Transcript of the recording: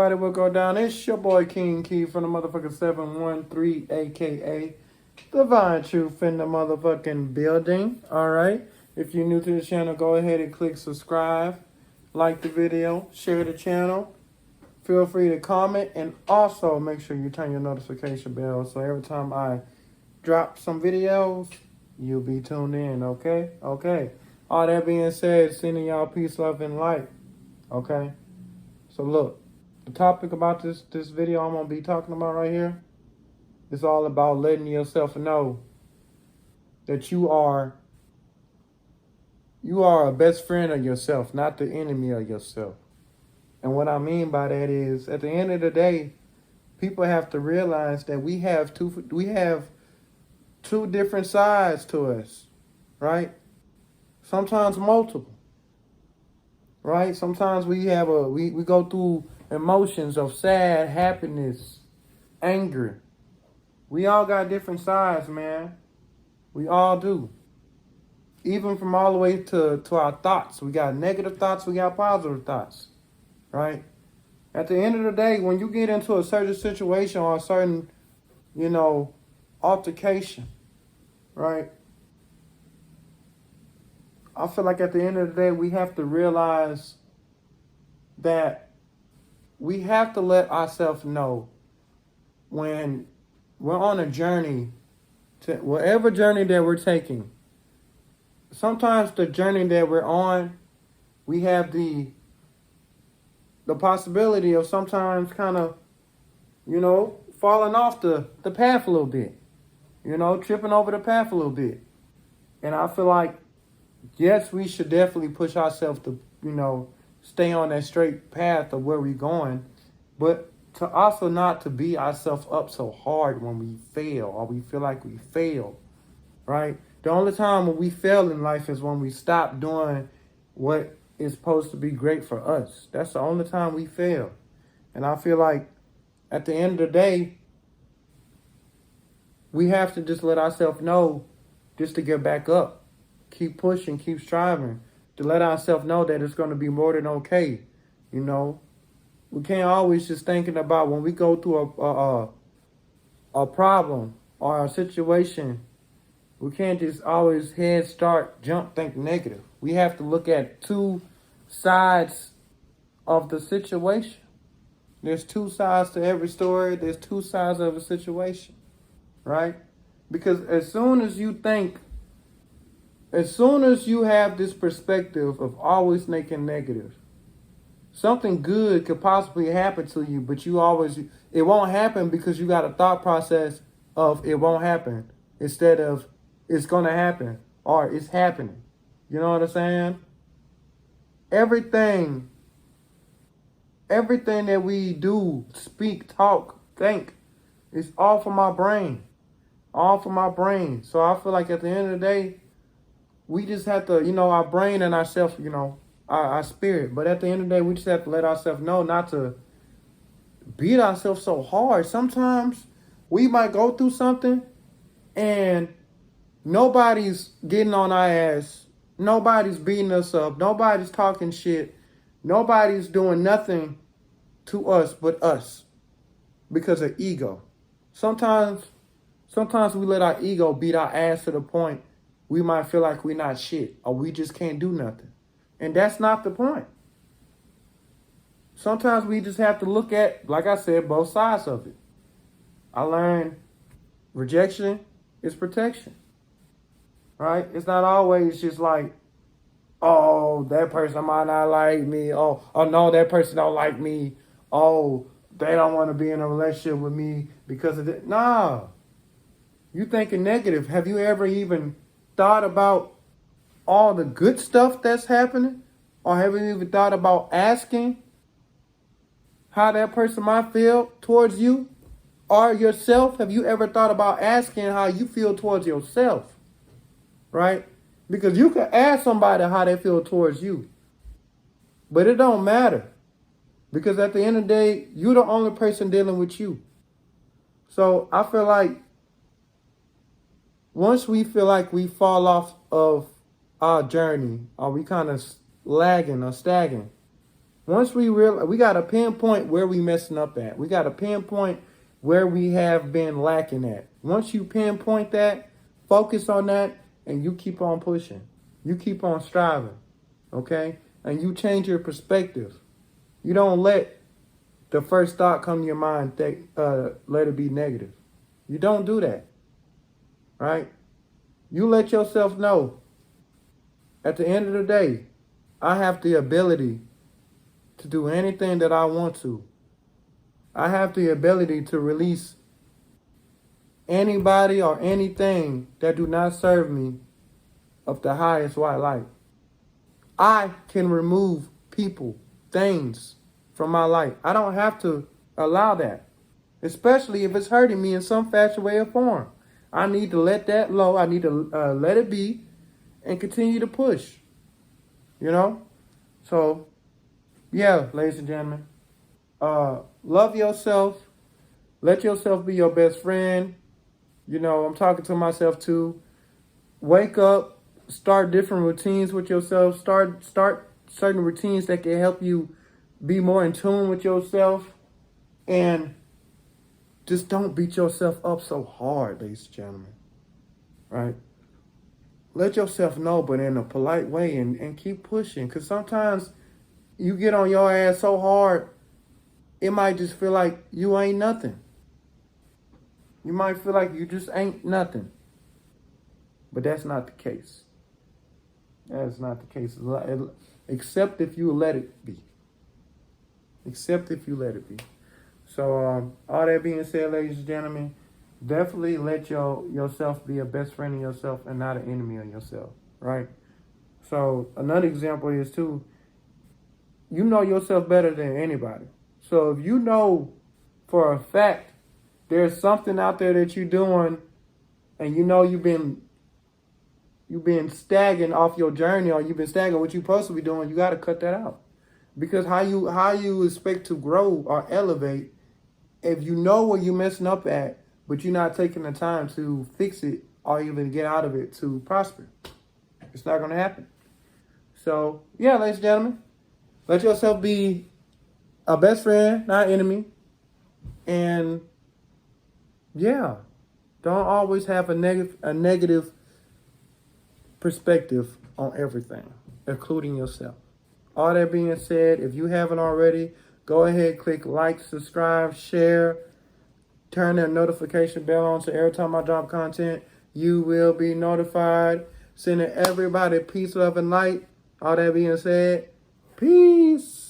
everybody, what go down? It's your boy King Key from the motherfucking 713, aka Divine Truth in the motherfucking building. Alright. If you're new to the channel, go ahead and click subscribe, like the video, share the channel. Feel free to comment and also make sure you turn your notification bell so every time I drop some videos, you'll be tuned in, okay? Okay. All that being said, sending y'all peace, love, and light. Okay? So look, the topic about this video I'm going to be talking about right here is all about letting yourself know that you are a best friend of yourself, not the enemy of yourself. And what I mean by that is, at the end of the day, people have to realize that we have two different sides to us, right? Sometimes multiple, right? Sometimes we go through emotions of sad, happiness, anger. We all got different sides, man. We all do. Even from all the way to our thoughts. We got negative thoughts, we got positive thoughts, right? At the end of the day, when you get into a certain situation or a certain, altercation, right? I feel like at the end of the day, we have to realize that we have to let ourselves know when we're on a journey, to whatever journey that we're taking. Sometimes the journey that we're on, we have the possibility of sometimes kind of, falling off the path a little bit, tripping over the path a little bit. And I feel like, yes, we should definitely push ourselves to, stay on that straight path of where we're going, but to also not to beat ourselves up so hard when we fail or we feel like we fail, right? The only time when we fail in life is when we stop doing what is supposed to be great for us. That's the only time we fail. And I feel like at the end of the day, we have to just let ourselves know just to get back up. Keep pushing, keep striving. To let ourselves know that it's going to be more than okay. We can't always just thinking about when we go through a problem or a situation. We can't just always jump, think negative. We have to look at two sides of the situation. There's two sides to every story. There's two sides of a situation, right? Because as soon as you have this perspective of always thinking negative, something good could possibly happen to you, but it won't happen because you got a thought process of it won't happen instead of it's going to happen or it's happening. You know what I'm saying? Everything that we do, speak, talk, think, is all from my brain. All from my brain. So I feel like at the end of the day, we just have to, our brain and ourselves, our spirit. But at the end of the day, we just have to let ourselves know not to beat ourselves so hard. Sometimes we might go through something and nobody's getting on our ass. Nobody's beating us up. Nobody's talking shit. Nobody's doing nothing to us but us because of ego. Sometimes we let our ego beat our ass to the point we might feel like we're not shit or we just can't do nothing. And that's not the point. Sometimes we just have to look at, like I said, both sides of it. I learned rejection is protection, right? It's not always just like, oh, that person might not like me. Oh no, that person don't like me. Oh, they don't want to be in a relationship with me because of that. Nah, you thinking negative. Have you ever even thought about all the good stuff that's happening? Or have you even thought about asking how that person might feel towards you or yourself? Have you ever thought about asking how you feel towards yourself? Right? Because you can ask somebody how they feel towards you. But it don't matter. Because at the end of the day, you're the only person dealing with you. So I feel like once we feel like we fall off of our journey, or we kind of lagging or stagging, Once we realize, we got to pinpoint where we messing up at. We got to pinpoint where we have been lacking at. Once you pinpoint that, focus on that, and you keep on pushing. You keep on striving, okay? And you change your perspective. You don't let the first thought come to your mind, let it be negative. You don't do that, right? You let yourself know, at the end of the day, I have the ability to do anything that I want to. I have the ability to release anybody or anything that do not serve me of the highest white light. I can remove people, things from my life. I don't have to allow that, especially if it's hurting me in some fashion, way, or form. I need to let that low. I need to let it be and continue to push, So, yeah, ladies and gentlemen, love yourself. Let yourself be your best friend. I'm talking to myself too. Wake up, start different routines with yourself. Start certain routines that can help you be more in tune with yourself. And just don't beat yourself up so hard, ladies and gentlemen. Right? Let yourself know, but in a polite way, and keep pushing. Because sometimes you get on your ass so hard, it might just feel like you ain't nothing. You might feel like you just ain't nothing. But that's not the case. That's not the case. Except if you let it be. Except if you let it be. So, all that being said, ladies and gentlemen, definitely let yourself be a best friend of yourself and not an enemy of yourself, right? So, another example is, too, you know yourself better than anybody. So, if you know for a fact there's something out there that you're doing and you've been stagnant off your journey, or you've been stagnant what you're supposed to be doing, you got to cut that out. Because how you expect to grow or elevate if you know where you're messing up at, but you're not taking the time to fix it or even get out of it to prosper? It's not going to happen. So, yeah, ladies and gentlemen, let yourself be a best friend, not enemy. And, yeah, don't always have a negative perspective on everything, including yourself. All that being said, if you haven't already, go ahead, click like, subscribe, share, turn that notification bell on so every time I drop content, you will be notified. Sending everybody peace, love, and light. All that being said, peace.